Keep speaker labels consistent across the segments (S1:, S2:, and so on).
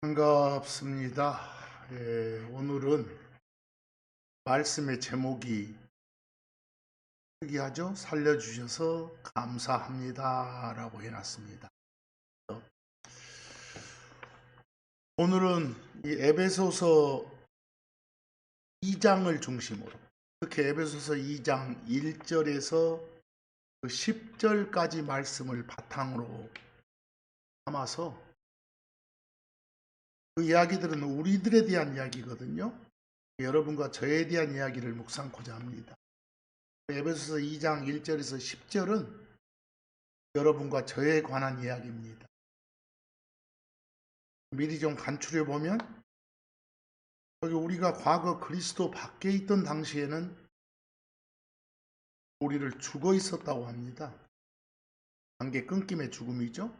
S1: 반갑습니다. 오늘은 말씀의 제목이 특이하죠? 살려주셔서 감사합니다. 라고 해놨습니다. 오늘은 이 에베소서 2장을 중심으로, 특히 에베소서 2장 1절에서 10절까지 말씀을 바탕으로 삼아서 그 이야기들은 우리들에 대한 이야기거든요. 여러분과 저에 대한 이야기를 묵상코자 합니다. 에베소서 2장 1절에서 10절은 여러분과 저에 관한 이야기입니다. 미리 좀 간추려 보면 여기 우리가 과거 그리스도 밖에 있던 당시에는 우리를 죽어 있었다고 합니다. 관계 끊김의 죽음이죠.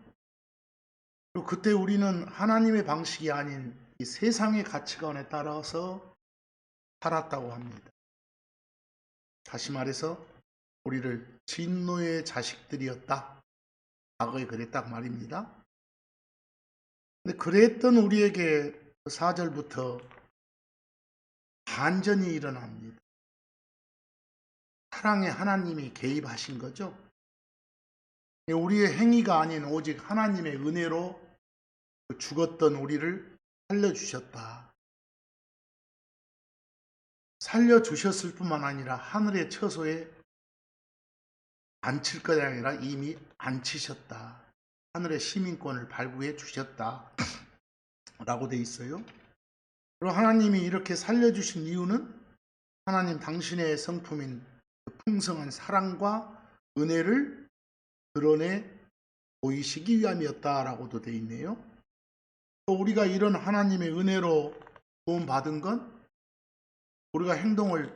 S1: 그리고 그때 우리는 하나님의 방식이 아닌 이 세상의 가치관에 따라서 살았다고 합니다. 다시 말해서 우리를 진노의 자식들이었다. 과거에 그랬단 말입니다. 근데 그랬던 우리에게 4절부터 반전이 일어납니다. 사랑의 하나님이 개입하신 거죠. 우리의 행위가 아닌 오직 하나님의 은혜로 죽었던 우리를 살려주셨다. 살려주셨을 뿐만 아니라 하늘의 처소에 앉힐 것이 아니라 이미 앉히셨다. 하늘의 시민권을 발부해 주셨다. 라고 돼 있어요. 그리고 하나님이 이렇게 살려주신 이유는 하나님 당신의 성품인 풍성한 사랑과 은혜를 드러내 보이시기 위함이었다라고도 돼 있네요. 또 우리가 이런 하나님의 은혜로 도움받은 건 우리가 행동을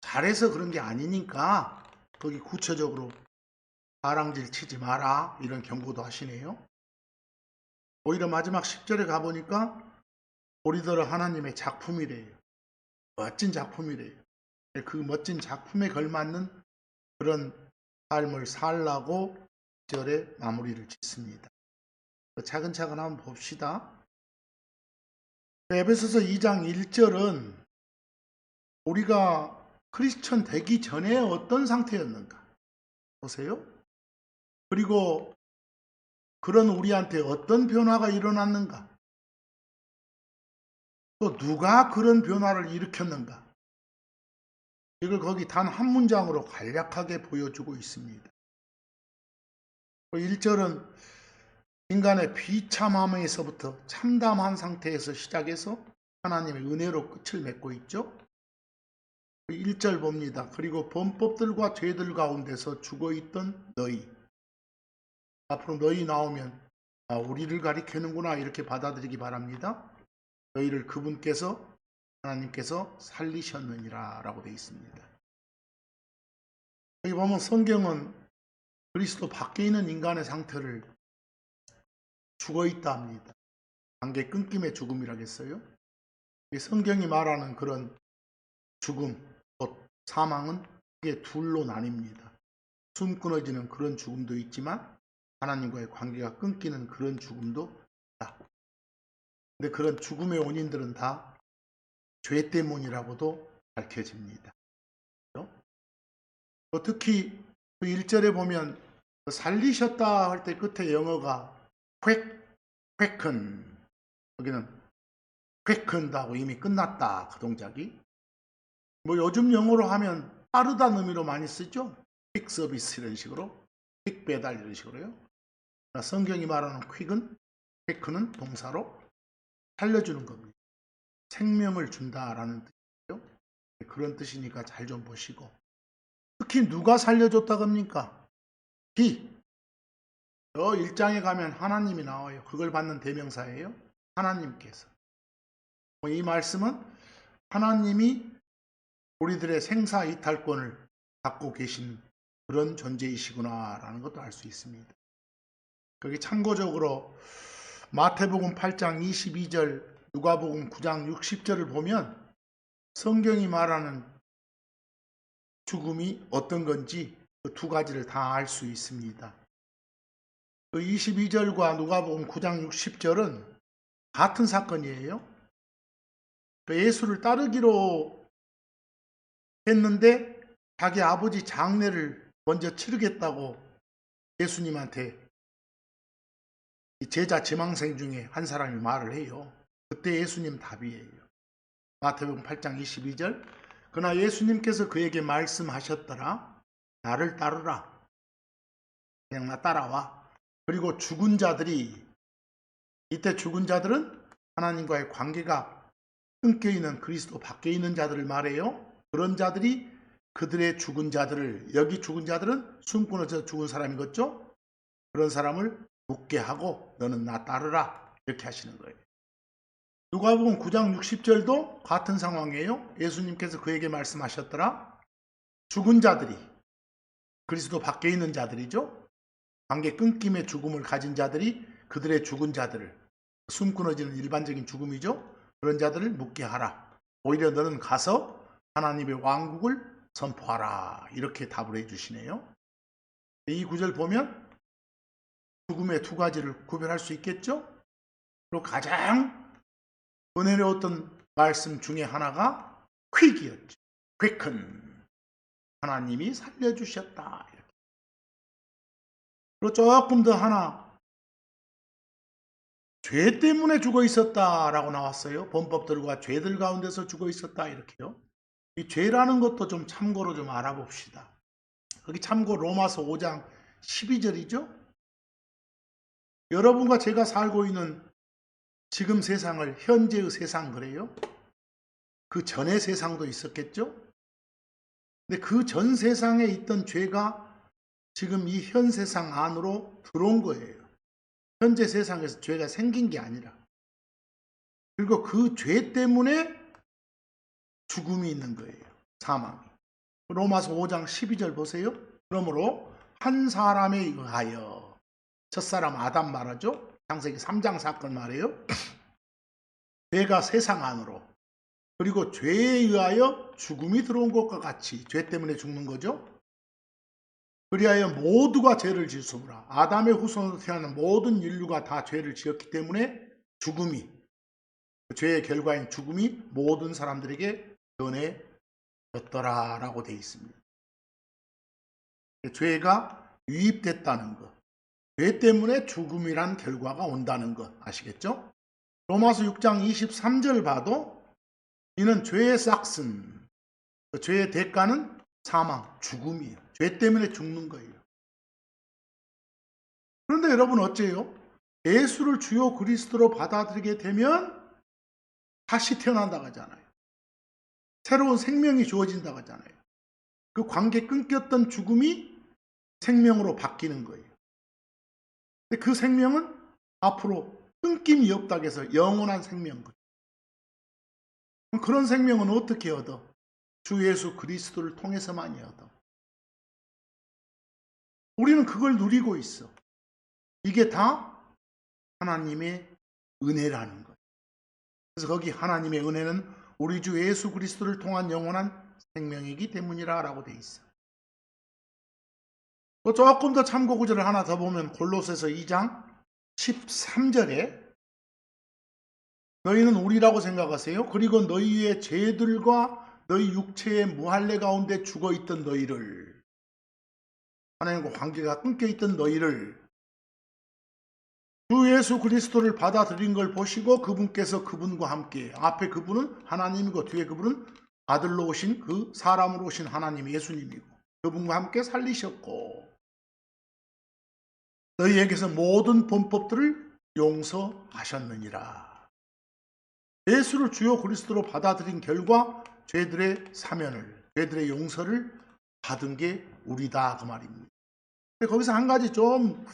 S1: 잘해서 그런 게 아니니까 거기 구체적으로 바랑질 치지 마라 이런 경고도 하시네요. 오히려 마지막 10절에 가보니까 우리들은 하나님의 작품이래요. 멋진 작품이래요. 그 멋진 작품에 걸맞는 그런 삶을 살라고 10절에 마무리를 짓습니다. 차근차근 한번 봅시다. 에베소서 2장 1절은 우리가 크리스천 되기 전에 어떤 상태였는가 보세요. 그리고 그런 우리한테 어떤 변화가 일어났는가, 또 누가 그런 변화를 일으켰는가, 이걸 거기 단 한 문장으로 간략하게 보여주고 있습니다. 1절은 인간의 비참함에서부터 참담한 상태에서 시작해서 하나님의 은혜로 끝을 맺고 있죠. 1절 봅니다. 그리고 범법들과 죄들 가운데서 죽어있던 너희. 앞으로 너희 나오면 우리를 가리키는구나 이렇게 받아들이기 바랍니다. 너희를 그분께서 하나님께서 살리셨느니라 라고 되어 있습니다. 여기 보면 성경은 그리스도 밖에 있는 인간의 상태를 죽어있다 합니다. 관계 끊김의 죽음이라겠어요. 성경이 말하는 그런 죽음, 곧 사망은 크게 둘로 나뉩니다. 숨 끊어지는 그런 죽음도 있지만 하나님과의 관계가 끊기는 그런 죽음도 있다. 근데 그런 죽음의 원인들은 다 죄 때문이라고도 밝혀집니다. 특히 그 1절에 보면 살리셨다 할 때 끝에 영어가 quicken, 여기는 quicken다고 이미 끝났다 그 동작이. 뭐 요즘 영어로 하면 빠르다는 의미로 많이 쓰죠. 퀵 서비스 이런 식으로, 퀵 배달 이런 식으로요. 성경이 말하는 quicken은 동사로 살려주는 겁니다. 생명을 준다라는 뜻이죠. 그런 뜻이니까 잘 좀 보시고. 특히 누가 살려줬다고 합니까? 저 1장에 가면 하나님이 나와요. 그걸 받는 대명사예요. 하나님께서. 이 말씀은 하나님이 우리들의 생사 이탈권을 갖고 계신 그런 존재이시구나 라는 것도 알 수 있습니다. 거기 참고적으로 마태복음 8장 22절, 누가복음 9장 60절을 보면 성경이 말하는 죽음이 어떤 건지 그 두 가지를 다 알 수 있습니다. 그 22절과 누가복음 9장 60절은 같은 사건이에요. 예수를 따르기로 했는데 자기 아버지 장례를 먼저 치르겠다고 예수님한테 제자 지망생 중에 한 사람이 말을 해요. 그때 예수님 답이에요. 마태복음 8장 22절. 그러나 예수님께서 그에게 말씀하셨더라. 나를 따르라. 그냥 나 따라와. 그리고 죽은 자들이, 이때 죽은 자들은 하나님과의 관계가 끊겨 있는 그리스도 밖에 있는 자들을 말해요. 그런 자들이 그들의 죽은 자들을, 여기 죽은 자들은 숨 끊어져 죽은 사람이겠죠? 그런 사람을 묻게 하고 너는 나 따르라. 이렇게 하시는 거예요. 누가복음 9장 60절도 같은 상황이에요. 예수님께서 그에게 말씀하셨더라. 죽은 자들이, 그리스도 밖에 있는 자들이죠. 관계 끊김의 죽음을 가진 자들이 그들의 죽은 자들을, 숨 끊어지는 일반적인 죽음이죠. 그런 자들을 묻게 하라. 오히려 너는 가서 하나님의 왕국을 선포하라. 이렇게 답을 해주시네요. 이 구절 보면 죽음의 두 가지를 구별할 수 있겠죠. 그리고 가장 은혜로웠던 말씀 중에 하나가 퀵이었죠. quicken. 하나님이 살려주셨다. 이렇게. 그리고 조금 더 하나, 죄 때문에 죽어 있었다라고 나왔어요. 범법들과 죄들 가운데서 죽어 있었다. 이렇게요. 이 죄라는 것도 좀 참고로 좀 알아봅시다. 거기 참고 로마서 5장 12절이죠. 여러분과 제가 살고 있는 지금 세상을 현재의 세상 그래요. 그 전의 세상도 있었겠죠. 근데 그 전 세상에 있던 죄가 지금 이 현 세상 안으로 들어온 거예요. 현재 세상에서 죄가 생긴 게 아니라. 그리고 그 죄 때문에 죽음이 있는 거예요. 사망이. 로마서 5장 12절 보세요. 그러므로 한 사람에 의하여, 첫사람 아담 말하죠. 창세기 3장 사건 말이에요. 죄가 세상 안으로, 그리고 죄에 의하여 죽음이 들어온 것과 같이 죄 때문에 죽는 거죠. 그리하여 모두가 죄를 지었으므로 아담의 후손으로 태어난 모든 인류가 다 죄를 지었기 때문에 죽음이, 죄의 결과인 죽음이 모든 사람들에게 전해졌더라라고 되어 있습니다. 죄가 유입됐다는 것, 죄 때문에 죽음이란 결과가 온다는 것 아시겠죠? 로마서 6장 23절 봐도 이는 죄의 싹슨, 그 죄의 대가는 사망, 죽음이에요. 죄 때문에 죽는 거예요. 그런데 여러분 어째요? 예수를 주요 그리스도로 받아들이게 되면 다시 태어난다고 하잖아요. 새로운 생명이 주어진다고 하잖아요. 그 관계 끊겼던 죽음이 생명으로 바뀌는 거예요. 근데 그 생명은 앞으로 끊김이 없다고 해서 영원한 생명. 그런 생명은 어떻게 얻어? 주 예수 그리스도를 통해서만이 얻어. 우리는 그걸 누리고 있어. 이게 다 하나님의 은혜라는 거예요. 그래서 거기 하나님의 은혜는 우리 주 예수 그리스도를 통한 영원한 생명이기 때문이라 라고 돼 있어. 또 조금 더 참고 구절을 하나 더 보면 골로새서 2장 13절에 너희는 우리라고 생각하세요. 그리고 너희의 죄들과 너희 육체의 무할례 가운데 죽어있던 너희를, 하나님과 관계가 끊겨있던 너희를 주 예수 그리스도를 받아들인 걸 보시고 그분께서 그분과 함께, 앞에 그분은 하나님이고 뒤에 그분은 아들로 오신, 그 사람으로 오신 하나님 예수님이고 그분과 함께 살리셨고 너희에게서 모든 범법들을 용서하셨느니라. 예수를 주요 그리스도로 받아들인 결과 죄들의 사면을, 죄들의 용서를 받은 게 우리다 그 말입니다. 근데 거기서 한 가지 좀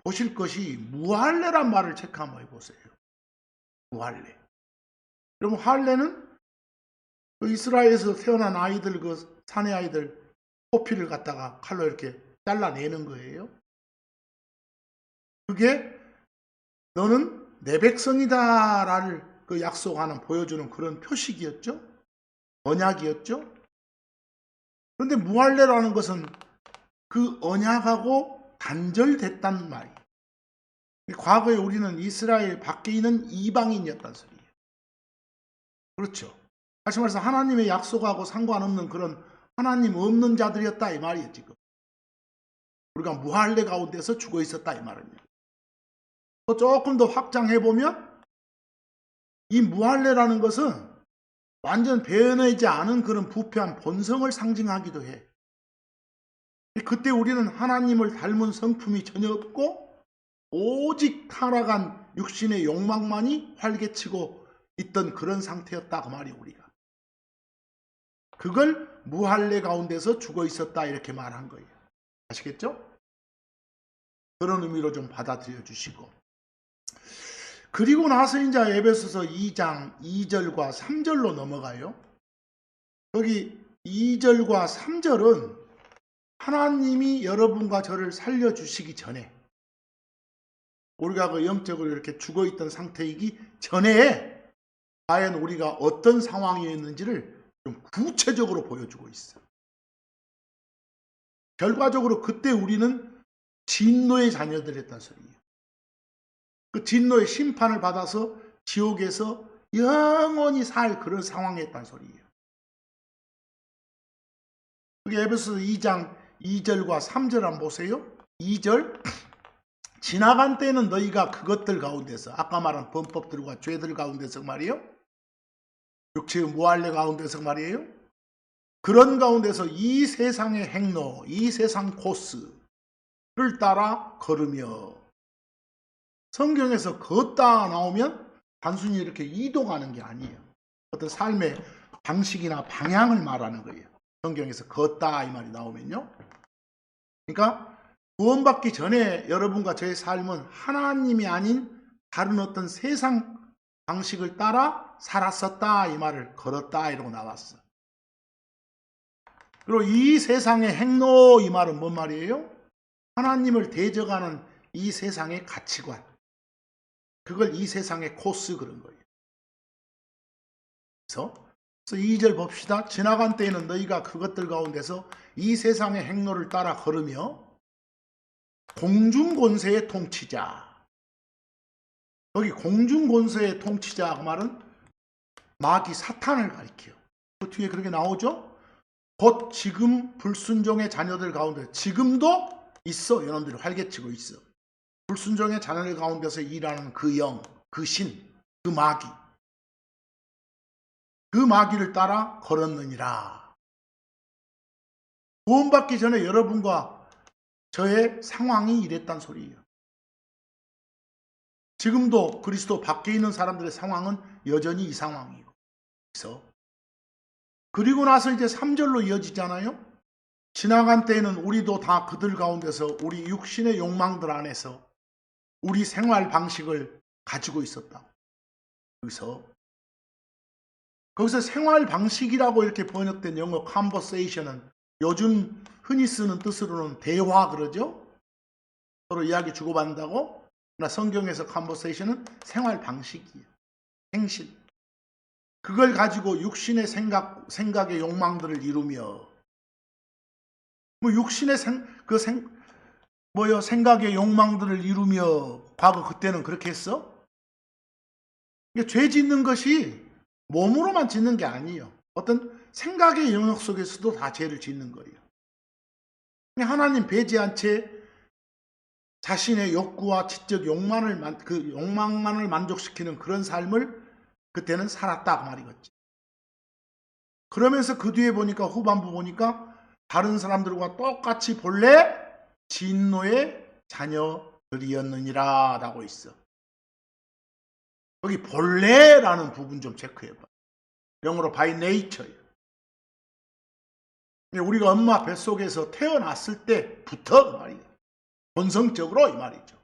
S1: 보실 것이 무할례란 말을 체크 한번 해보세요. 무할례. 여러분 할례는 그 이스라엘에서 태어난 아이들, 그 사내 아이들 포피를 갖다가 칼로 이렇게 잘라내는 거예요. 그게 너는 내 백성이다라를 그 약속하는, 보여주는 그런 표식이었죠. 언약이었죠. 그런데 무할례라는 것은 그 언약하고 단절됐단 말이에요. 과거에 우리는 이스라엘 밖에 있는 이방인이었단 소리예요. 그렇죠. 다시 말해서 하나님의 약속하고 상관없는 그런 하나님 없는 자들이었다 이 말이에요. 지금 우리가 무할례 가운데서 죽어 있었다 이 말입니다. 또 조금 더 확장해 보면 이 무할례라는 것은 완전 배어나지 않은 그런 부패한 본성을 상징하기도 해. 그때 우리는 하나님을 닮은 성품이 전혀 없고 오직 타락한 육신의 욕망만이 활개치고 있던 그런 상태였다 그 말이에요. 우리가 그걸 무할례 가운데서 죽어 있었다 이렇게 말한 거예요. 아시겠죠? 그런 의미로 좀 받아들여 주시고, 그리고 나서 이제 에베소서 2장 2절과 3절로 넘어가요. 여기 2절과 3절은 하나님이 여러분과 저를 살려주시기 전에, 우리가 그 영적으로 이렇게 죽어있던 상태이기 전에 과연 우리가 어떤 상황이었는지를 좀 구체적으로 보여주고 있어요. 결과적으로 그때 우리는 진노의 자녀들이었단 소리예요. 그 진노의 심판을 받아서 지옥에서 영원히 살 그런 상황이었단 소리예요. 여기 에베소서 2장 2절과 3절 한번 보세요. 2절, 지나간 때는 너희가 그것들 가운데서, 아까 말한 범법들과 죄들 가운데서 말이에요. 육체의 무할례 가운데서 말이에요. 그런 가운데서 이 세상의 행로, 이 세상 코스를 따라 걸으며, 성경에서 걷다 나오면 단순히 이렇게 이동하는 게 아니에요. 어떤 삶의 방식이나 방향을 말하는 거예요. 성경에서 걷다 이 말이 나오면요. 그러니까 구원받기 전에 여러분과 저의 삶은 하나님이 아닌 다른 어떤 세상 방식을 따라 살았었다 이 말을 걸었다 이러고 나왔어. 그리고 이 세상의 행로 이 말은 뭔 말이에요? 하나님을 대적하는 이 세상의 가치관, 그걸 이 세상의 코스 그런 거예요. 그래서 2절 봅시다. 지나간 때에는 너희가 그것들 가운데서 이 세상의 행로를 따라 걸으며 공중권세의 통치자. 여기 공중권세의 통치자 그 말은 마귀 사탄을 가리켜요. 그 뒤에 그렇게 나오죠. 곧 지금 불순종의 자녀들 가운데 지금도 있어. 여러분들이 활개치고 있어. 불순종의 자녀들 가운데서 일하는 그 영, 그 신, 그 마귀. 그 마귀를 따라 걸었느니라. 구원받기 전에 여러분과 저의 상황이 이랬단 소리예요. 지금도 그리스도 밖에 있는 사람들의 상황은 여전히 이 상황이고. 그리고 나서 이제 3절로 이어지잖아요. 지나간 때에는 우리도 다 그들 가운데서 우리 육신의 욕망들 안에서 우리 생활 방식을 가지고 있었다. 거기서 생활 방식이라고 이렇게 번역된 영어 conversation은 요즘 흔히 쓰는 뜻으로는 대화 그러죠. 서로 이야기 주고받는다고. 그러나 성경에서 conversation은 생활 방식이에요. 행실. 그걸 가지고 육신의 생각의 욕망들을 이루며, 뭐 육신의 생각의 욕망들을 이루며, 과거 그때는 그렇게 했어? 죄 짓는 것이 몸으로만 짓는 게 아니에요. 어떤 생각의 영역 속에서도 다 죄를 짓는 거예요. 하나님 배제한 채 자신의 욕구와 지적 욕망만을 만족시키는 그런 삶을 그때는 살았다 그 말이겠지. 그러면서 그 뒤에 보니까 후반부 보니까 다른 사람들과 똑같이 본래 진노의 자녀들이었느니라 라고 있어. 여기 본래라는 부분 좀 체크해봐. 영어로 by nature예요. 우리가 엄마 뱃속에서 태어났을 때부터 그 말이에요. 본성적으로 이 말이죠.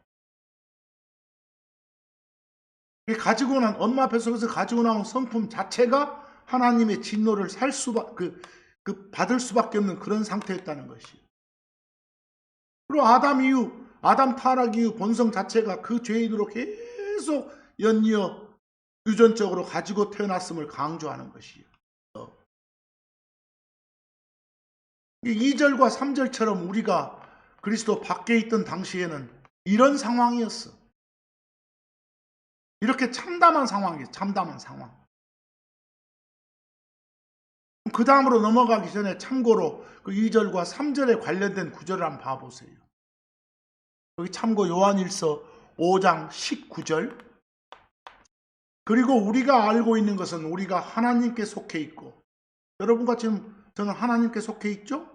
S1: 엄마 뱃속에서 가지고 나온 성품 자체가 하나님의 진노를 받을 수밖에 없는 그런 상태였다는 것이. 그리고 아담 타락 이후 본성 자체가 그 죄인으로 계속 연이어 유전적으로 가지고 태어났음을 강조하는 것이에요. 2절과 3절처럼 우리가 그리스도 밖에 있던 당시에는 이런 상황이었어. 이렇게 참담한 상황이에요. 참담한 상황. 그 다음으로 넘어가기 전에 참고로 그 2절과 3절에 관련된 구절을 한번 봐보세요. 여기 참고 요한일서 5장 19절. 그리고 우리가 알고 있는 것은 우리가 하나님께 속해 있고, 여러분과 지금 저는 하나님께 속해 있죠?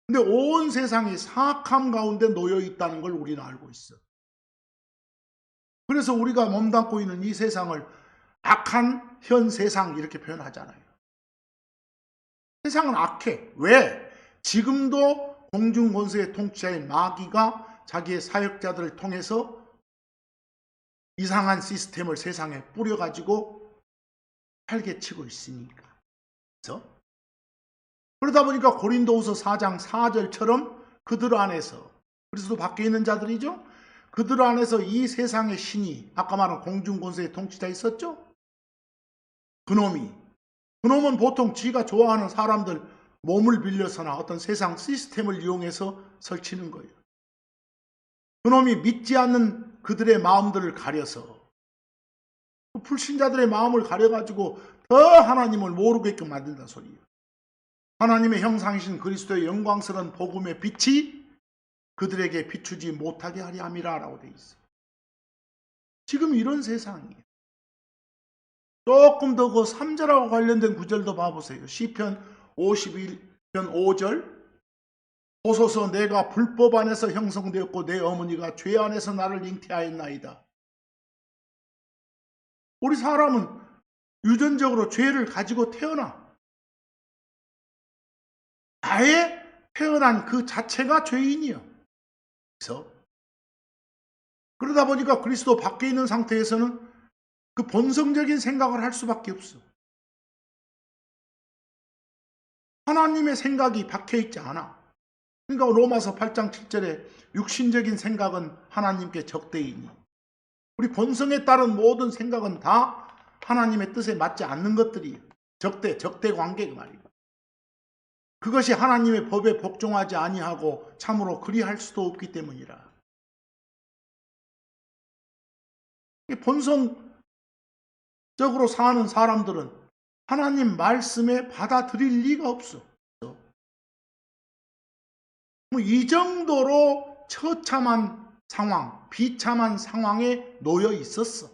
S1: 근데 온 세상이 사악함 가운데 놓여 있다는 걸 우리는 알고 있어. 그래서 우리가 몸담고 있는 이 세상을 악한 현 세상 이렇게 표현하잖아요. 세상은 악해. 왜? 지금도 공중권세의 통치자인 마귀가 자기의 사역자들을 통해서 이상한 시스템을 세상에 뿌려가지고 활개치고 있으니까. 그렇죠? 그러다 보니까 고린도후서 4장 4절처럼 그들 안에서, 그리스도 밖에 있는 자들이죠. 그들 안에서 이 세상의 신이, 아까 말한 공중권세의 통치자 있었죠. 그놈은 보통 지가 좋아하는 사람들 몸을 빌려서나 어떤 세상 시스템을 이용해서 설치는 거예요. 그놈이 믿지 않는 그들의 마음들을 가려서, 불신자들의 마음을 가려가지고 더 하나님을 모르게끔 만든다는 소리예요. 하나님의 형상이신 그리스도의 영광스러운 복음의 빛이 그들에게 비추지 못하게 하려 함이라 라고 되어 있어요. 지금 이런 세상이에요. 조금 더 그 3절하고 관련된 구절도 봐보세요. 시편 51편 5절. 보소서 내가 불법 안에서 형성되었고 내 어머니가 죄 안에서 나를 잉태하였나이다. 우리 사람은 유전적으로 죄를 가지고 태어나. 아예 태어난 그 자체가 죄인이요. 그래서 그러다 보니까 그리스도 밖에 있는 상태에서는 그 본성적인 생각을 할 수밖에 없어. 하나님의 생각이 박혀 있지 않아. 그러니까 로마서 8장 7절에 육신적인 생각은 하나님께 적대이니, 우리 본성에 따른 모든 생각은 다 하나님의 뜻에 맞지 않는 것들이 적대 관계가 말이야. 그것이 하나님의 법에 복종하지 아니하고 참으로 그리할 수도 없기 때문이라. 본성적으로 사는 사람들은 하나님 말씀에 받아들일 리가 없어. 이 정도로 처참한 상황, 비참한 상황에 놓여 있었어.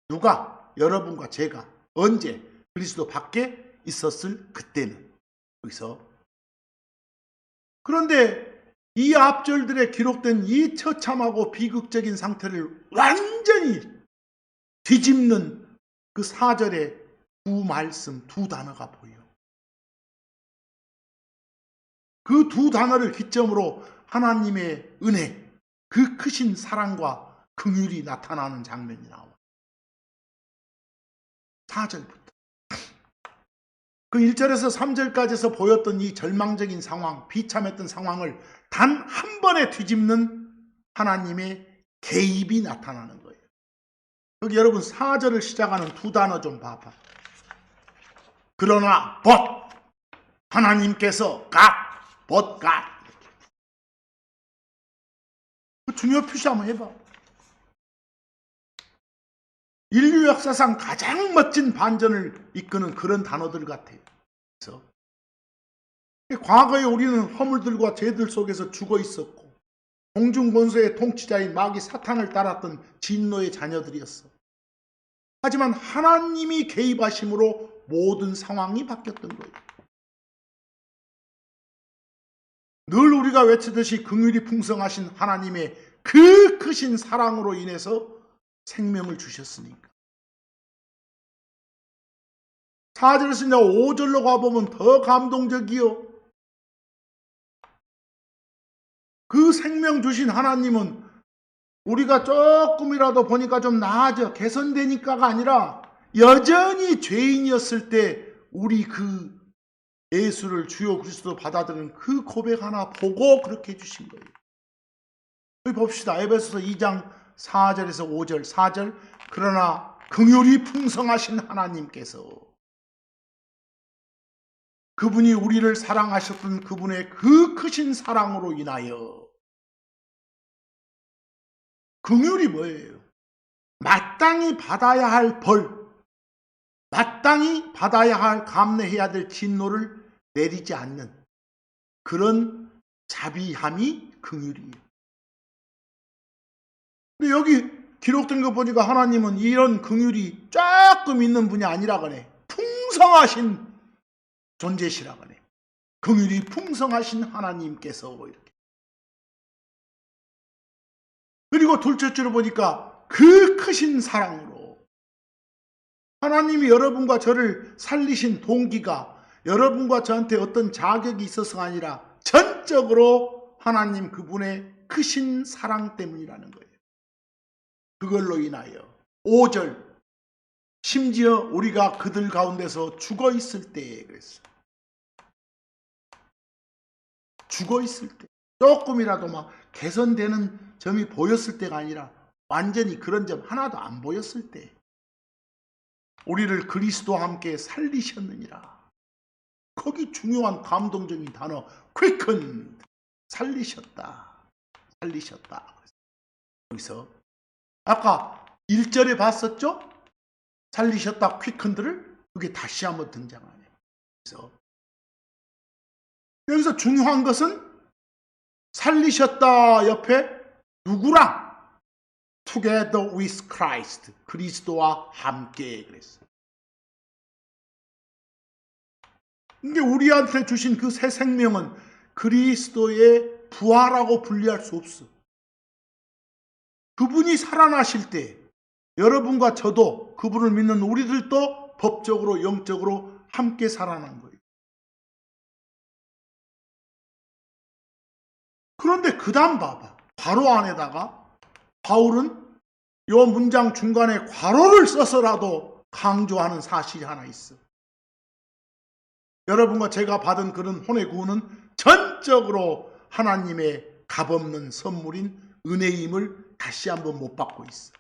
S1: 누가? 여러분과 제가. 언제? 그리스도 밖에 있었을 그때는. 여기서. 그런데 이 앞절들에 기록된 이 처참하고 비극적인 상태를 완전히 뒤집는 그 4절의 두 말씀, 두 단어가 보여. 그 두 단어를 기점으로 하나님의 은혜, 그 크신 사랑과 긍휼이 나타나는 장면이 나와. 4절부터. 그 1절에서 3절까지에서 보였던 이 절망적인 상황, 비참했던 상황을 단 한 번에 뒤집는 하나님의 개입이 나타나는 거예요. 여기 여러분 4절을 시작하는 두 단어 좀 봐봐. 그러나 but 하나님께서 but God. 그 중요 표시 한번 해봐. 인류 역사상 가장 멋진 반전을 이끄는 그런 단어들 같아요. 그래서 과거에 우리는 허물들과 죄들 속에서 죽어 있었고 공중권세의 통치자인 마귀 사탄을 따랐던 진노의 자녀들이었어. 하지만 하나님이 개입하심으로 모든 상황이 바뀌었던 거예요. 늘 우리가 외치듯이 긍휼이 풍성하신 하나님의 그 크신 사랑으로 인해서 생명을 주셨으니까. 4절에서 5절로 가보면 더 감동적이요. 그 생명 주신 하나님은 우리가 조금이라도 보니까 좀 나아져 개선되니까가 아니라 여전히 죄인이었을 때 우리 그 예수를 주요 그리스도 받아들이는 그 고백 하나 보고 그렇게 해주신 거예요. 여기 봅시다. 에베소서 2장 4절에서 5절 4절. 그러나 긍휼이 풍성하신 하나님께서 그분이 우리를 사랑하셨던 그분의 그 크신 사랑으로 인하여. 긍휼이 뭐예요? 마땅히 받아야 할 벌, 마땅히 받아야 할 감내해야 될 진노를 내리지 않는 그런 자비함이 긍휼이에요. 근데 여기 기록된 거 보니까 하나님은 이런 긍휼이 조금 있는 분이 아니라 그래. 풍성하신 존재시라 그래. 긍휼이 풍성하신 하나님께서 이렇게. 그리고 둘째 줄을 보니까 그 크신 사랑으로 하나님이 여러분과 저를 살리신 동기가 여러분과 저한테 어떤 자격이 있어서가 아니라 전적으로 하나님 그분의 크신 사랑 때문이라는 거예요. 그걸로 인하여 5절 심지어 우리가 그들 가운데서 죽어 있을 때에 그랬어요. 죽어 있을 때 조금이라도 막 개선되는 점이 보였을 때가 아니라 완전히 그런 점 하나도 안 보였을 때 우리를 그리스도와 함께 살리셨느니라. 거기 중요한 감동적인 단어 quicken, 살리셨다. 살리셨다. 여기서 아까 1절에 봤었죠? 살리셨다 quicken들을 그게 다시 한번 등장하네요. 그래서 여기서 중요한 것은 살리셨다 옆에 누구랑? Together with Christ. 그리스도와 함께 그랬어요. 이게 우리한테 주신 그 새 생명은 그리스도의 부활하고 분리할 수 없어. 그분이 살아나실 때 여러분과 저도 그분을 믿는 우리들도 법적으로 영적으로 함께 살아난 거예요. 그런데 그 다음 봐봐. 괄호 안에다가 바울은 이 문장 중간에 괄호를 써서라도 강조하는 사실이 하나 있어. 여러분과 제가 받은 그런 혼의 구원은 전적으로 하나님의 값없는 선물인 은혜임을 다시 한번 못 받고 있어.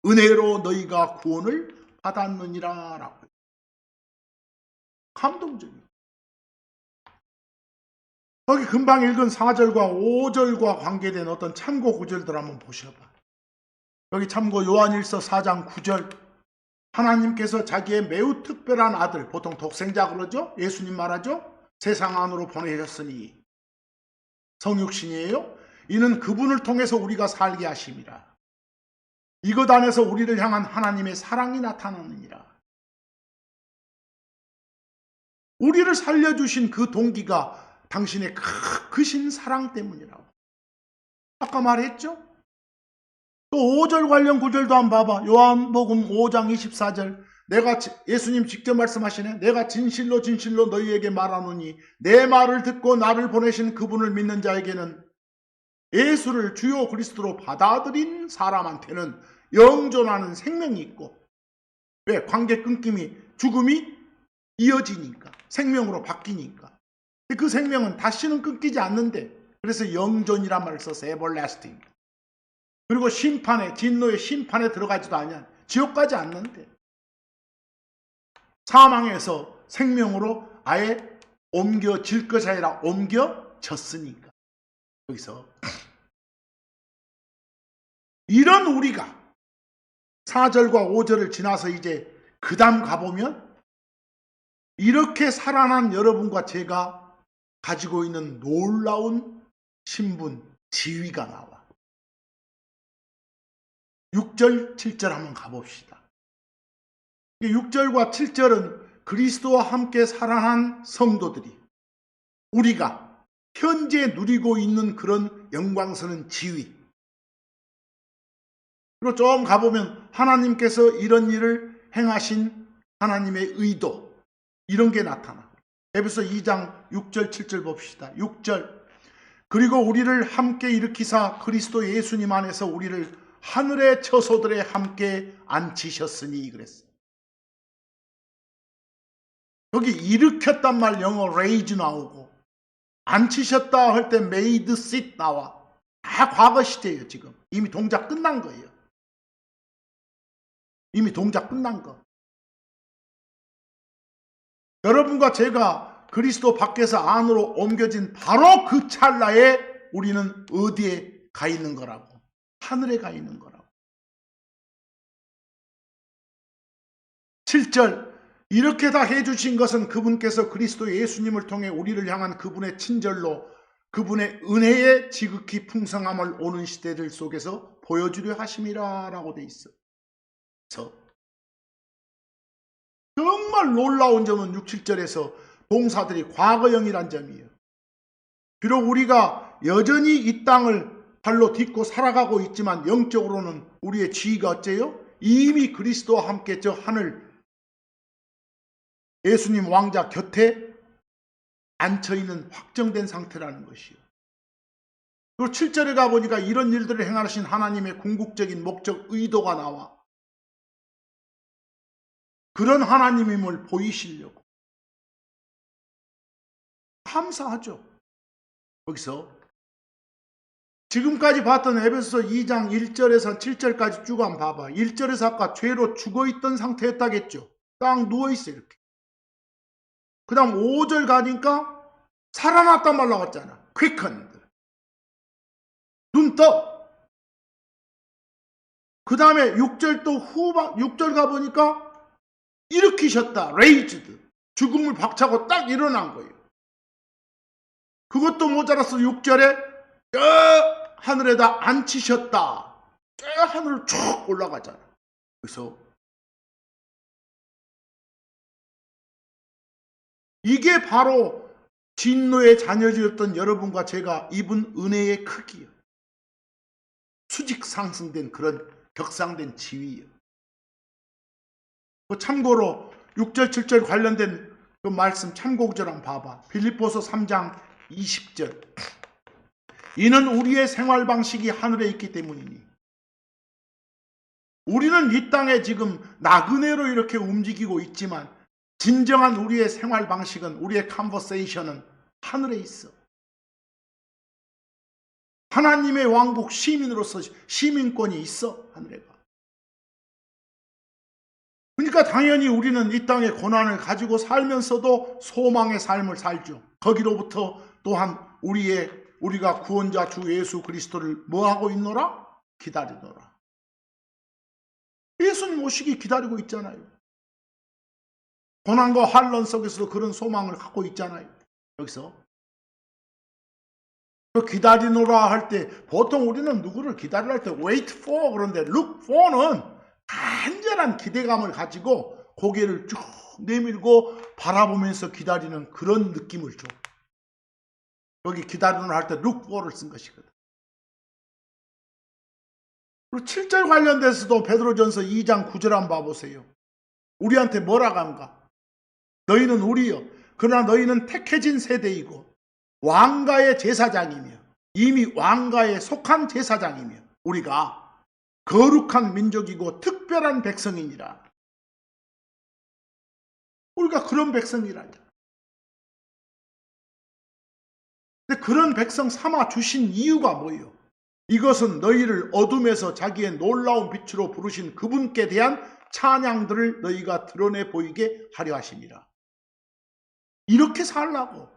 S1: 은혜로 너희가 구원을 받았느니라 라고. 감동적이에요. 거기 금방 읽은 4절과 5절과 관계된 어떤 참고 구절들 한번 보셔봐. 여기 참고 요한일서 4장 9절 하나님께서 자기의 매우 특별한 아들, 보통 독생자 그러죠? 예수님 말하죠? 세상 안으로 보내셨으니 성육신이에요. 이는 그분을 통해서 우리가 살게 하심이라. 이것 안에서 우리를 향한 하나님의 사랑이 나타나느니라. 우리를 살려주신 그 동기가 당신의 크신 사랑 때문이라고. 아까 말했죠? 또 5절 관련 구절도 한번 봐봐. 요한복음 5장 24절. 내가 예수님 직접 말씀하시네. 내가 진실로 진실로 너희에게 말하노니 내 말을 듣고 나를 보내신 그분을 믿는 자에게는 예수를 주요 그리스도로 받아들인 사람한테는 영존하는 생명이 있고, 왜? 관계 끊김이 죽음이 이어지니까 생명으로 바뀌니까. 그 생명은 다시는 끊기지 않는데, 그래서 영존이란 말을 써서 everlasting. 그리고 심판에, 진노의 심판에 들어가지도 않냐. 지옥 가지 않는데 사망에서 생명으로 아예 옮겨질 것이 아니라 옮겨졌으니까. 여기서 이런 우리가 4절과 5절을 지나서 이제 그 다음 가보면 이렇게 살아난 여러분과 제가 가지고 있는 놀라운 신분, 지위가 나와. 6절, 7절 한번 가봅시다. 6절과 7절은 그리스도와 함께 살아난 성도들이 우리가 현재 누리고 있는 그런 영광스러운 지위. 그리고 좀 가보면 하나님께서 이런 일을 행하신 하나님의 의도, 이런 게 나타나. 에베소 2장 6절 7절 봅시다. 6절. 그리고 우리를 함께 일으키사 그리스도 예수님 안에서 우리를 하늘의 처소들에 함께 앉히셨으니 그랬어. 여기 일으켰단 말 영어 raise 나오고, 앉히셨다 할 때 made sit 나와. 다 과거 시제예요. 지금 이미 동작 끝난 거예요. 이미 동작 끝난 거. 여러분과 제가 그리스도 밖에서 안으로 옮겨진 바로 그 찰나에 우리는 어디에 가 있는 거라고? 하늘에 가 있는 거라고. 7절 이렇게 다 해주신 것은 그분께서 그리스도 예수님을 통해 우리를 향한 그분의 친절로 그분의 은혜의 지극히 풍성함을 오는 시대들 속에서 보여주려 하심이라 라고 돼 있어. 정말 놀라운 점은 6, 7절에서 동사들이 과거형이란 점이에요. 비록 우리가 여전히 이 땅을 발로 딛고 살아가고 있지만 영적으로는 우리의 지위가 어째요? 이미 그리스도와 함께 저 하늘 예수님 왕자 곁에 앉혀있는 확정된 상태라는 것이요. 그리고 7절에 가보니까 이런 일들을 행하신 하나님의 궁극적인 목적 의도가 나와 그런 하나님임을 보이시려고 감사하죠. 거기서 지금까지 봤던 에베소서 2장 1절에서 7절까지 쭉 한번 봐봐. 1절에서 아까 죄로 죽어있던 상태였다겠죠. 딱 누워있어 이렇게. 그 다음 5절 가니까 살아났단 말 나왔잖아. quickened. 눈 떠. 그 다음에 6절 또 후반 6절 가보니까 일으키셨다. raised. 죽음을 박차고 딱 일어난 거예요. 그것도 모자라서 6절에 저 하늘에다 앉히셨다. 저 하늘을 쭉 올라가잖아. 그래서 이게 바로 진노의 자녀였던 여러분과 제가 입은 은혜의 크기예요. 수직 상승된 그런 격상된 지위예요. 참고로 6절 7절 관련된 그 말씀 참고구절 한번 봐봐. 빌립보서 3장 20절. 이는 우리의 생활 방식이 하늘에 있기 때문이니. 우리는 이 땅에 지금 나그네로 이렇게 움직이고 있지만 진정한 우리의 생활 방식은 우리의 컨버세이션은 하늘에 있어. 하나님의 왕국 시민으로서 시민권이 있어. 하늘에가. 그러니까 당연히 우리는 이 땅의 고난을 가지고 살면서도 소망의 삶을 살죠. 거기로부터 또한 우리가 구원자 주 예수 그리스도를 뭐하고 있노라? 기다리노라. 예수님 오시기 기다리고 있잖아요. 고난과 환난 속에서도 그런 소망을 갖고 있잖아요. 여기서 그 기다리노라 할 때 보통 우리는 누구를 기다리라 할 때 wait for 그런데 look for는 간절한 기대감을 가지고 고개를 쭉 내밀고 바라보면서 기다리는 그런 느낌을 줘. 여기 기다리노라 할 때 look for를 쓴 것이거든. 그리고 7절 관련돼서도 베드로전서 2장 9절 한번 봐보세요. 우리한테 뭐라고 한가? 너희는 우리여 그러나 너희는 택해진 세대이고 왕가의 제사장이며 이미 왕가에 속한 제사장이며 우리가 거룩한 민족이고 특별한 백성이니라. 우리가 그런 백성이라죠. 근데 그런 백성 삼아 주신 이유가 뭐예요? 이것은 너희를 어둠에서 자기의 놀라운 빛으로 부르신 그분께 대한 찬양들을 너희가 드러내 보이게 하려 하심이라. 이렇게 살라고.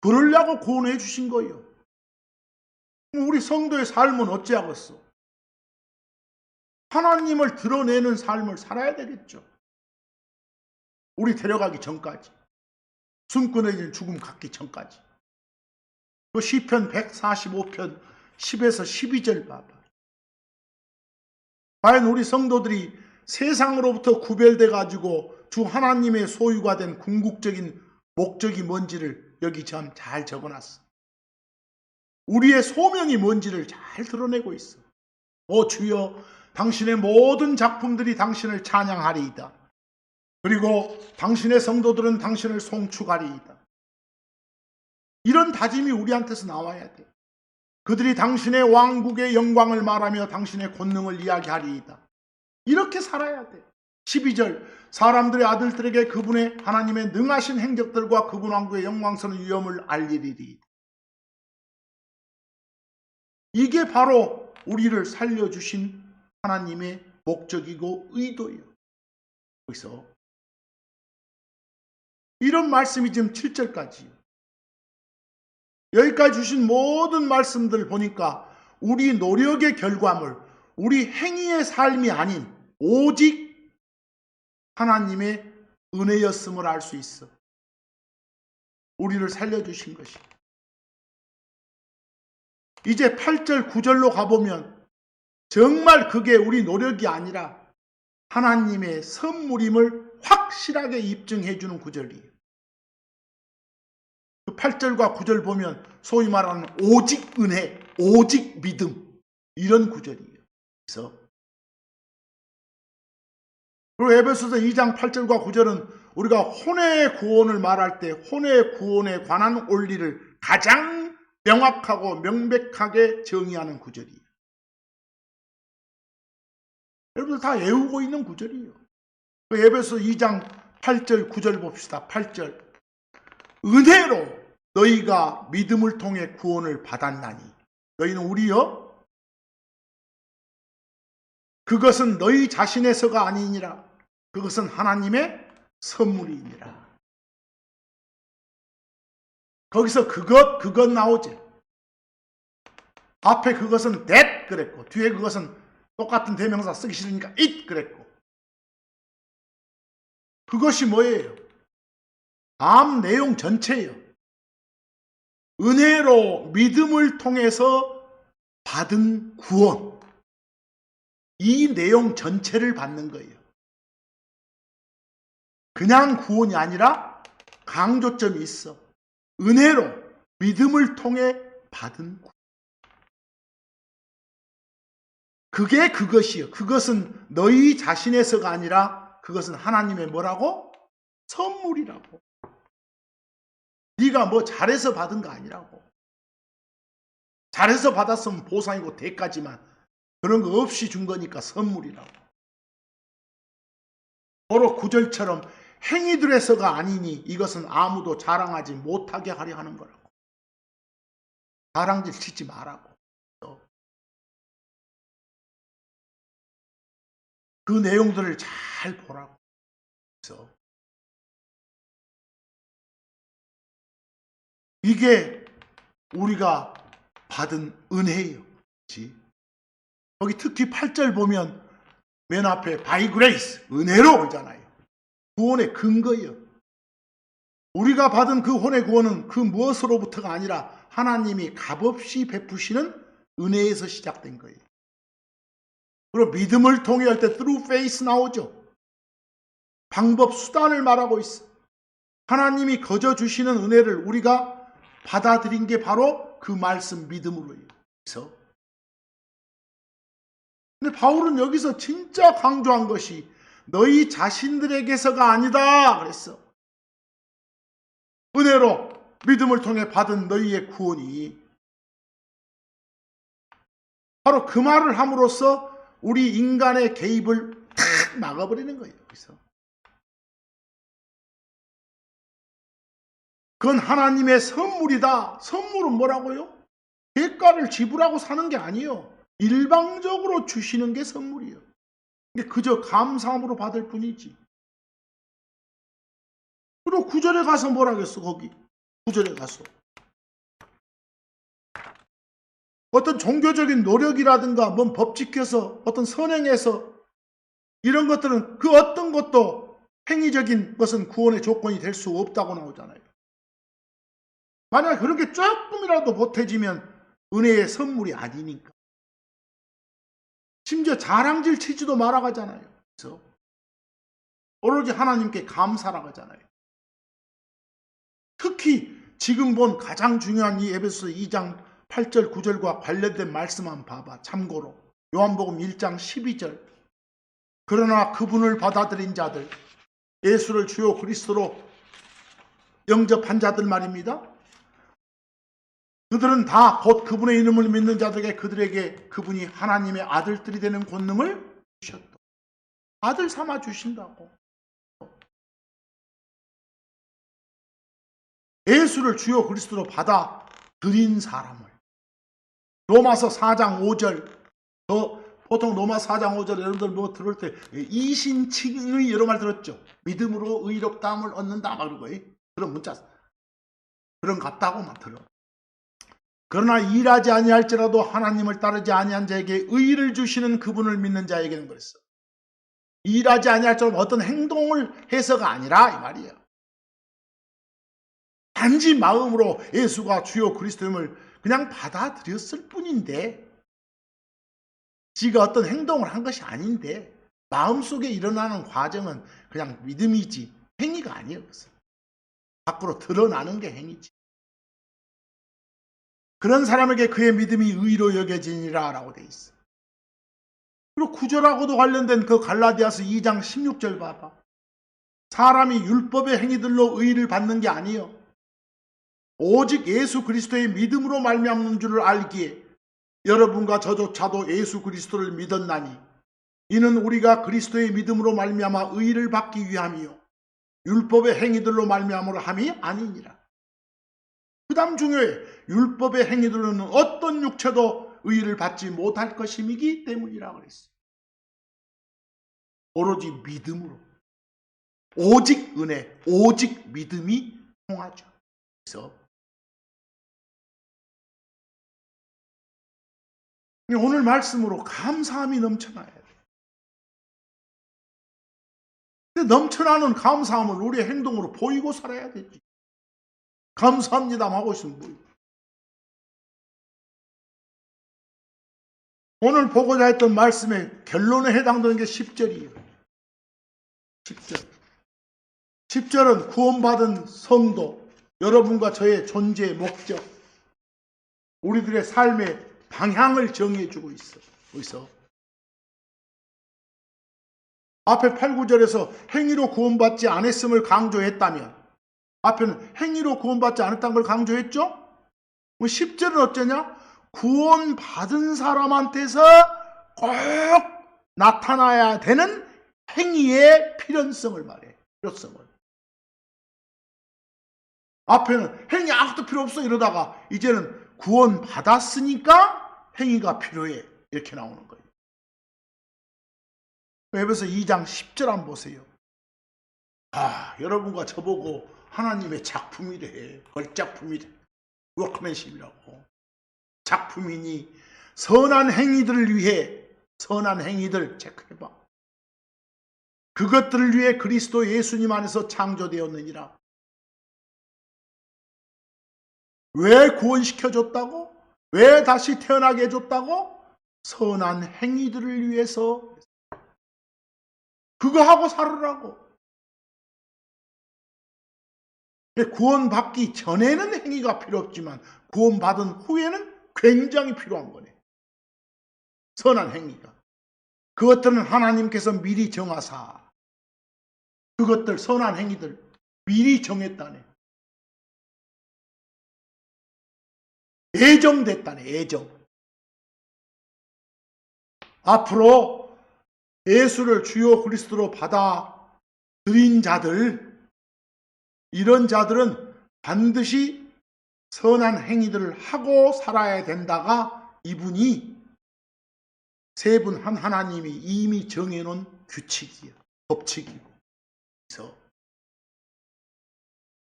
S1: 그러려고 구원해 주신 거예요. 우리 성도의 삶은 어찌하겠어? 하나님을 드러내는 삶을 살아야 되겠죠. 우리 데려가기 전까지. 숨겨내진 죽음 갖기 전까지. 그 시편 145편 10에서 12절 봐봐. 과연 우리 성도들이 세상으로부터 구별돼 가지고 주 하나님의 소유가 된 궁극적인 목적이 뭔지를 여기 참 잘 적어놨어. 우리의 소명이 뭔지를 잘 드러내고 있어. 오 주여 당신의 모든 작품들이 당신을 찬양하리이다. 그리고 당신의 성도들은 당신을 송축하리이다. 이런 다짐이 우리한테서 나와야 돼. 그들이 당신의 왕국의 영광을 말하며 당신의 권능을 이야기하리이다. 이렇게 살아야 돼. 12절 사람들의 아들들에게 그분의 하나님의 능하신 행적들과 그분 왕국의 영광스러운 위엄을 알리리이다. 이게 바로 우리를 살려주신 하나님의 목적이고 의도예요. 그래서 이런 말씀이 지금 7절까지예요. 여기까지 주신 모든 말씀들 보니까 우리 노력의 결과물, 우리 행위의 삶이 아닌 오직 하나님의 은혜였음을 알 수 있어. 우리를 살려주신 것이. 이제 8절 9절로 가보면 정말 그게 우리 노력이 아니라 하나님의 선물임을 확실하게 입증해 주는 구절이에요. 그 8절과 9절 보면 소위 말하는 오직 은혜, 오직 믿음, 이런 구절이에요. 그래서 그리고 에베소서 2장 8절과 9절은 우리가 혼의 구원을 말할 때 혼의 구원에 관한 원리를 가장 명확하고 명백하게 정의하는 구절이에요. 여러분들 다 외우고 있는 구절이에요. 에베소 2장 8절 9절 봅시다. 8절 은혜로 너희가 믿음을 통해 구원을 받았나니 너희는 우리여 그것은 너희 자신에서가 아니니라 그것은 하나님의 선물이니라. 거기서 그것 나오지. 앞에 그것은 that 그랬고 뒤에 그것은 똑같은 대명사 쓰기 싫으니까 it 그랬고. 그것이 뭐예요? 다음 내용 전체예요. 은혜로 믿음을 통해서 받은 구원. 이 내용 전체를 받는 거예요. 그냥 구원이 아니라 강조점이 있어. 은혜로 믿음을 통해 받은 구원. 그게 그것이요. 그것은 너희 자신에서가 아니라 그것은 하나님의 뭐라고? 선물이라고. 네가 뭐 잘해서 받은 거 아니라고. 잘해서 받았으면 보상이고 대가지만 그런 거 없이 준 거니까 선물이라고. 바로 9절처럼 행위들에서가 아니니 이것은 아무도 자랑하지 못하게 하려 하는 거라고. 자랑질 치지 말라고. 그 내용들을 잘 보라고. 그래서 이게 우리가 받은 은혜예요. 여기 특히 8절 보면 맨 앞에 by grace, 은혜로 그러잖아요. 구원의 근거예요. 우리가 받은 그 혼의 구원은 그 무엇으로부터가 아니라 하나님이 값없이 베푸시는 은혜에서 시작된 거예요. 그리고 믿음을 통해 할 때 through faith 나오죠. 방법, 수단을 말하고 있어. 하나님이 거저 주시는 은혜를 우리가 받아들인 게 바로 그 말씀 믿음으로예요. 그래서 근데 바울은 여기서 진짜 강조한 것이 너희 자신들에게서가 아니다 그랬어. 은혜로 믿음을 통해 받은 너희의 구원이 바로 그 말을 함으로써 우리 인간의 개입을 탁 막아버리는 거예요. 그래서 그건 하나님의 선물이다. 선물은 뭐라고요? 대가를 지불하고 사는 게 아니에요. 일방적으로 주시는 게 선물이에요. 근데 그저 감사함으로 받을 뿐이지. 그리고 9절에 가서 뭐라겠어 거기. 9절에 가서. 어떤 종교적인 노력이라든가 뭔 법 지켜서 어떤 선행해서 이런 것들은 그 어떤 것도 행위적인 것은 구원의 조건이 될 수 없다고 나오잖아요. 만약 그런 게 조금이라도 보태지면 은혜의 선물이 아니니까. 심지어 자랑질 치지도 말아가잖아요. 그래서 오로지 하나님께 감사라고 하잖아요. 특히 지금 본 가장 중요한 이 에베소 2장 8절 9절과 관련된 말씀 한번 봐봐. 참고로 요한복음 1장 12절 그러나 그분을 받아들인 자들 예수를 주요 그리스도로 영접한 자들 말입니다. 그들은 다 곧 그분의 이름을 믿는 자들에게 그들에게 그분이 하나님의 아들들이 되는 권능을 주셨다. 아들 삼아 주신다고. 예수를 주요 그리스도로 받아들인 사람을. 로마서 4장 5절. 보통 로마서 4장 5절 여러분들 뭐 들을 때 이신칭의 여러 말 들었죠. 믿음으로 의롭다함을 얻는다 막 그러고 그런 문자 그런 같다고 막 들어. 그러나 일하지 아니할지라도 하나님을 따르지 아니한 자에게 의를 주시는 그분을 믿는 자에게는 그랬어. 일하지 아니할 줄 어떤 행동을 해서가 아니라 이 말이에요. 단지 마음으로 예수가 주요 그리스도임을 그냥 받아들였을 뿐인데, 지가 어떤 행동을 한 것이 아닌데, 마음속에 일어나는 과정은 그냥 믿음이지 행위가 아니에요. 그것은 밖으로 드러나는 게 행위지. 그런 사람에게 그의 믿음이 의로 여겨지니라 라고 돼 있어. 그리고 구절하고도 관련된 그 갈라디아서 2장 16절 봐봐. 사람이 율법의 행위들로 의를 받는 게 아니요 오직 예수 그리스도의 믿음으로 말미암는 줄을 알기에 여러분과 저조차도 예수 그리스도를 믿었나니 이는 우리가 그리스도의 믿음으로 말미암아 의를 받기 위함이요 율법의 행위들로 말미암으로 함이 아니니라. 그 다음 중요해. 율법의 행위들로는 어떤 육체도 의를 받지 못할 것임이기 때문이라 그랬어. 오로지 믿음으로, 오직 은혜, 오직 믿음이 통하죠. 그래서 오늘 말씀으로 감사함이 넘쳐나야 돼. 근데 넘쳐나는 감사함을 우리의 행동으로 보이고 살아야 되지. 감사합니다 하고 있으면 뭐예요? 오늘 보고자 했던 말씀의 결론에 해당되는 게 10절이에요. 10절. 10절은 구원받은 성도, 여러분과 저의 존재의 목적, 우리들의 삶의 방향을 정해주고 있어. 여기서 앞에 8, 9절에서 행위로 구원받지 않았음을 강조했다면 앞에는 행위로 구원받지 않았다는 걸 강조했죠? 10절은 어쩌냐? 구원받은 사람한테서 꼭 나타나야 되는 행위의 필연성을 말해. 필요성을. 앞에는 행위 아무것도 필요 없어 이러다가 이제는 구원받았으니까 행위가 필요해. 이렇게 나오는 거예요. 에베소 2장 10절 한번 보세요. 여러분과 저보고 하나님의 작품이래. 걸작품이래. 워크맨십이라고. 작품이니 선한 행위들을 위해 선한 행위들 체크해봐. 그것들을 위해 그리스도 예수님 안에서 창조되었느니라. 왜 구원시켜줬다고? 왜 다시 태어나게 해줬다고? 선한 행위들을 위해서. 그거 하고 살으라고. 구원받기 전에는 행위가 필요 없지만 구원받은 후에는 굉장히 필요한 거네. 선한 행위가. 그것들은 하나님께서 미리 정하사 그것들 선한 행위들 미리 정했다네. 예정됐다네. 예정. 앞으로 예수를 주요 그리스도로 받아들인 자들, 이런 자들은 반드시 선한 행위들을 하고 살아야 된다가 이분이 세 분 한 하나님이 이미 정해놓은 규칙이에요. 법칙이고. 그래서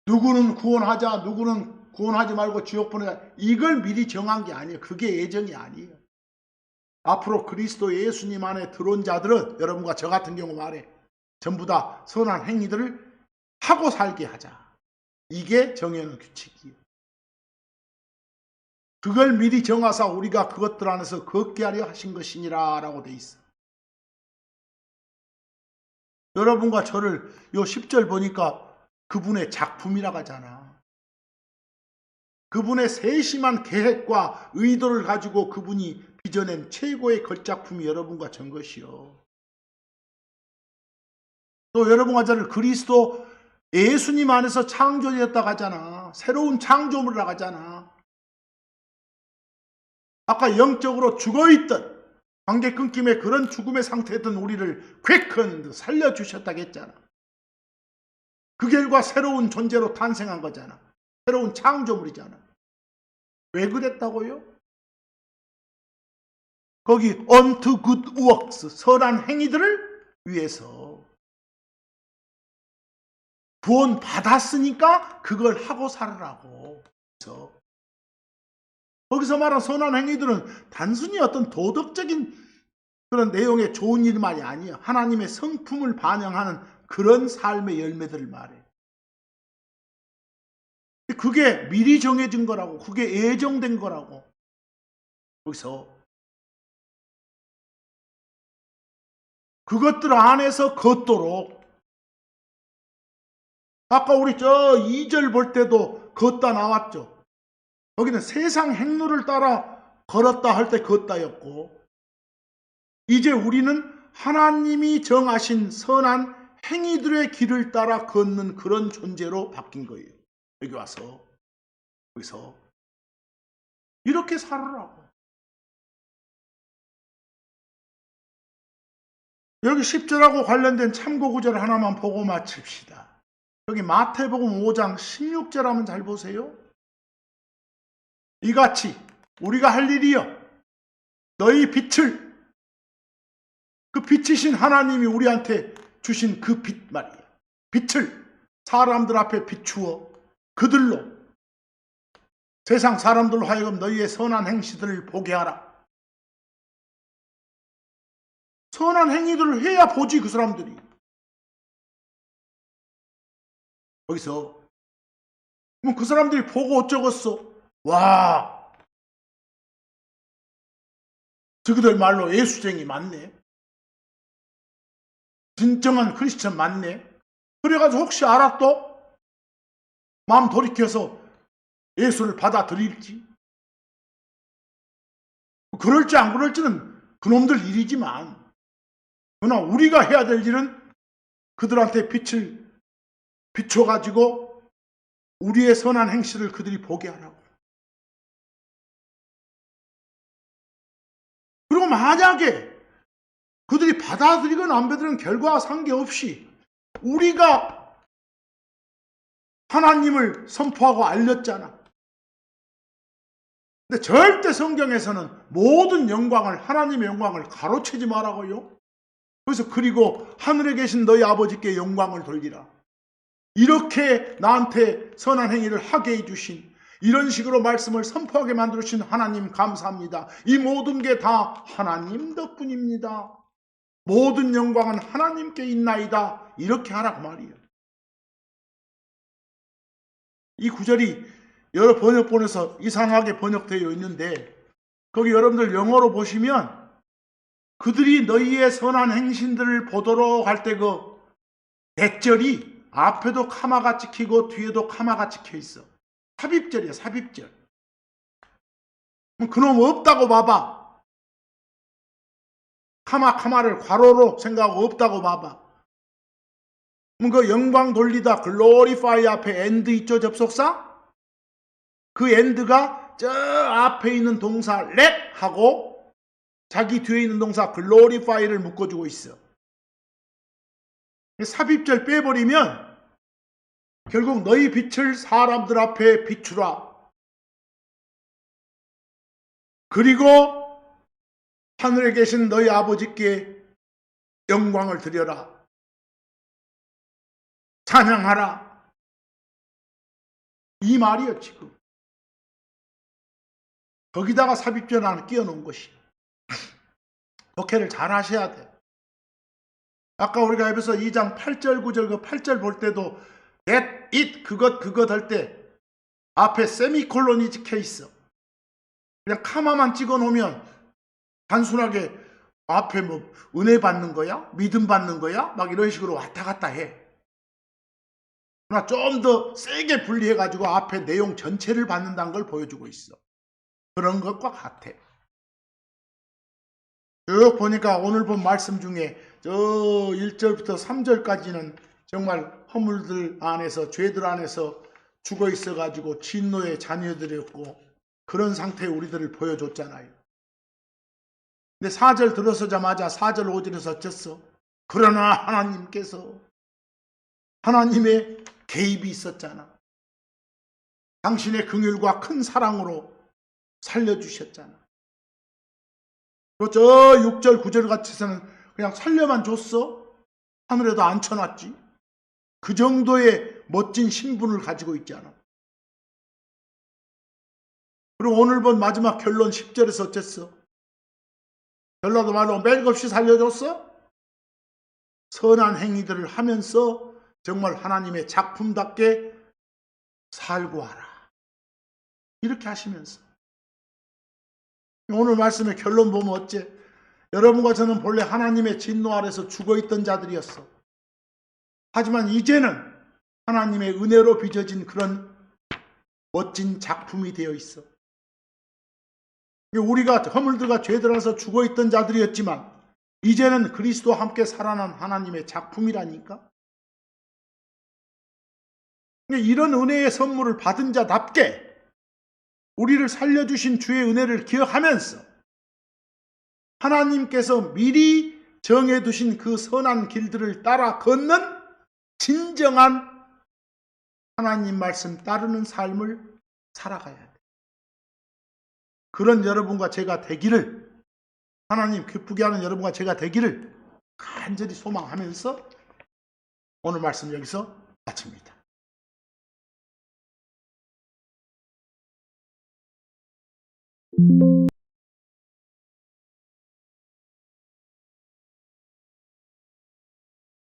S1: 누구는 구원하자, 누구는 구원하지 말고 지옥 보내자, 이걸 미리 정한 게 아니에요. 그게 예정이 아니에요. 앞으로 그리스도 예수님 안에 들어온 자들은 여러분과 저 같은 경우 말해 전부 다 선한 행위들을 하고 살게 하자. 이게 정해놓은 규칙이에요. 그걸 미리 정하사 우리가 그것들 안에서 걷게 하려 하신 것이니라 라고 돼 있어. 여러분과 저를 요 10절 보니까 그분의 작품이라고 하잖아. 그분의 세심한 계획과 의도를 가지고 그분이 빚어낸 최고의 걸작품이 여러분과 전 것이요. 또 여러분과 저를 그리스도 예수님 안에서 창조되었다고 하잖아. 새로운 창조물이라고 하잖아. 아까 영적으로 죽어있던 관계 끊김의 그런 죽음의 상태였던 우리를 quicken 살려주셨다고 했잖아. 그 결과 새로운 존재로 탄생한 거잖아. 새로운 창조물이잖아. 왜 그랬다고요? 거기 unto good works 선한 행위들을 위해서 구원 받았으니까 그걸 하고 살으라고. 그래서 거기서 말한 선한 행위들은 단순히 어떤 도덕적인 그런 내용의 좋은 일만이 아니에요. 하나님의 성품을 반영하는 그런 삶의 열매들을 말해. 그게 미리 정해진 거라고. 그게 예정된 거라고. 여기서 그것들 안에서 걷도록. 아까 우리 저 2절 볼 때도 걷다 나왔죠. 여기는 세상 행로를 따라 걸었다 할 때 걷다였고, 이제 우리는 하나님이 정하신 선한 행위들의 길을 따라 걷는 그런 존재로 바뀐 거예요. 여기 와서 여기서 이렇게 살으라고. 여기 10절하고 관련된 참고 구절 하나만 보고 마칩시다. 여기 마태복음 5장 16절 한번 잘 보세요. 이같이 우리가 할 일이여 너희 빛을, 그 빛이신 하나님이 우리한테 주신 그 빛 말이에요. 빛을 사람들 앞에 비추어 그들로, 세상 사람들로 하여금 너희의 선한 행실들을 보게 하라. 선한 행위들을 해야 보지 그 사람들이. 거기서 그 사람들이 보고 어쩌겠어. 와, 저기들 말로 예수쟁이 맞네. 진정한 크리스천 맞네. 그래가지고 혹시 알아 또 마음 돌이켜서 예수를 받아들일지. 그럴지 안 그럴지는 그놈들 일이지만, 그러나 우리가 해야 될 일은 그들한테 빛을 비춰가지고 우리의 선한 행실을 그들이 보게 하라고. 그리고 만약에 그들이 받아들이건 안 받아들이건 결과와 상관없이 우리가 하나님을 선포하고 알렸잖아. 근데 절대 성경에서는 모든 영광을, 하나님의 영광을 가로채지 말라고요. 그래서 그리고 하늘에 계신 너희 아버지께 영광을 돌리라. 이렇게 나한테 선한 행위를 하게 해주신, 이런 식으로 말씀을 선포하게 만들어주신 하나님 감사합니다. 이 모든 게 다 하나님 덕분입니다. 모든 영광은 하나님께 있나이다. 이렇게 하라고 말이에요. 이 구절이 여러 번역본에서 이상하게 번역되어 있는데, 거기 여러분들 영어로 보시면 그들이 너희의 선한 행신들을 보도록 할 때 그 대절이 앞에도 카마가 찍히고 뒤에도 카마가 찍혀 있어. 삽입절이야, 삽입절. 그놈 없다고 봐봐. 카마를 괄호로 생각하고 없다고 봐봐. 그 영광 돌리다, 글로리파이 앞에 엔드 있죠, 접속사? 그 엔드가 저 앞에 있는 동사 렛하고 자기 뒤에 있는 동사 글로리파이를 묶어주고 있어. 삽입절 빼버리면 결국 너희 빛을 사람들 앞에 비추라. 그리고 하늘에 계신 너희 아버지께 영광을 드려라. 찬양하라. 이 말이요 지금. 거기다가 삽입절 하나 끼워놓은 것이. 독해를 잘 하셔야 돼. 아까 우리가 에베소 2장 8절 9절 그 8절 볼 때도 that, it, 그것 할 때 앞에 세미콜론이 찍혀 있어. 그냥 카마만 찍어 놓으면 단순하게 앞에 뭐 은혜 받는 거야? 믿음 받는 거야? 막 이런 식으로 왔다 갔다 해. 그러나 좀 더 세게 분리해가지고 앞에 내용 전체를 받는다는 걸 보여주고 있어. 그런 것과 같아. 쭉 보니까 오늘 본 말씀 중에 저 1절부터 3절까지는 정말 허물들 안에서, 죄들 안에서 죽어 있어가지고 진노의 자녀들이었고 그런 상태의 우리들을 보여줬잖아요. 근데 4절 들어서자마자 4절 5절에서 어쨌어? 그러나 하나님께서 하나님의 개입이 있었잖아. 당신의 긍휼과 큰 사랑으로 살려주셨잖아. 그리고 저 6절 9절 같이서는 그냥 살려만 줬어? 하늘에도 앉혀놨지. 그 정도의 멋진 신분을 가지고 있잖아. 그리고 오늘 본 마지막 결론 10절에서 어쨌어? 전라도 말로 맥없이 살려줬어? 선한 행위들을 하면서 정말 하나님의 작품답게 살고 하라. 이렇게 하시면서 오늘 말씀의 결론 보면 어째? 여러분과 저는 본래 하나님의 진노 아래서 죽어있던 자들이었어. 하지만 이제는 하나님의 은혜로 빚어진 그런 멋진 작품이 되어 있어. 우리가 허물들과 죄들어서 죽어있던 자들이었지만 이제는 그리스도와 함께 살아난 하나님의 작품이라니까. 이런 은혜의 선물을 받은 자답게 우리를 살려주신 주의 은혜를 기억하면서 하나님께서 미리 정해두신 그 선한 길들을 따라 걷는 진정한 하나님 말씀 따르는 삶을 살아가야 돼. 그런 여러분과 제가 되기를, 하나님 기쁘게 하는 여러분과 제가 되기를 간절히 소망하면서 오늘 말씀 여기서 마칩니다.